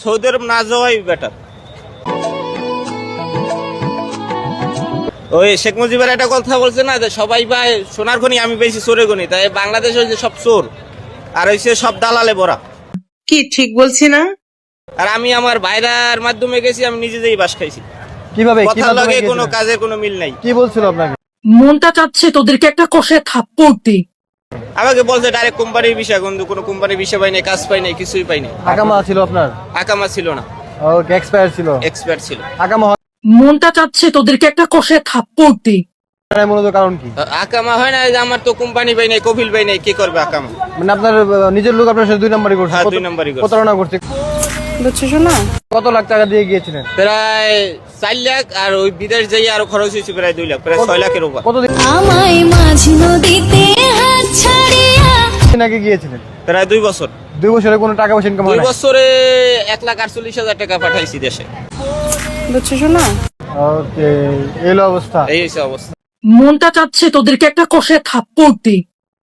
Saudi আরব না যাওয়াই better. ওই শেখ মুজিবের একটা কথা বলছে না যে সবাই ভাই সোনার খনি, আমি বেশি চোরে গনি। তাই বাংলাদেশ হয়েছে সব চোর আর হয়েছে সব দালালে ভরা। কি ঠিক বলছি না? আর আমি আমার ভাইরার মাধ্যমে গেছি, আমি নিজে যেই বাস খাইছি। কিভাবে কথার লগে কোনো কাজের কোনো মিল নাই। কি বলছিল আপনাকে? মনটা চাচ্ছে তোদেরকে একটা কষে থাপ্পড় দিই। আমাকে বলছে ডাইরেক্ট কোম্পানির বিষয়, কিন্তু কোনো কোম্পানির বিষয় পাই নাই, কাজ পাই নাই, কিছুই পাই নাই। আকামা ছিল আপনার? আকামা ছিল না, ওকে, এক্সপায়ার ছিল। এক্সপার্ট ছিল। আকামা মনটা চাচ্ছে তোদেরকে একটা কষে থাপ্পড় দিই। হয় মূলত কারণ কি? আকামা হয় না যে আমার তো কোম্পানি পাই নাই, কফিল পাই নাই, কি করবে আকামা? মানে আপনার নিজের লোক আপনার সাথে 2 নাম্বারই করছে? হ্যাঁ, 2 নাম্বারই করছে। প্রতারণা করছে। বুঝছো শোনা? কত লাখ টাকা দিয়ে গিয়েছিলেন? প্রায় 4 লাখ, আর ওই বিদেশ যাই আরো খরচ হয়েছে প্রায় 2 লাখ, প্রায় 6 লাখের উপর। কতদিন আমায় মাঝি নদীতে হাত ছাড়িয়া আগে গিয়েছিলেন? প্রায় 2 বছর। 2 বছরে কোনো টাকা পয়সা ইনকাম হয় 2 না? বছরে 1,48,000 টাকা পাঠাইছি দেশে। বুঝছো শোনা? ওকে, এই হলো অবস্থা। এই হচ্ছে অবস্থা। মনটা চাচ্ছে তোদেরকে একটা কষে থাপ্পড় দিই।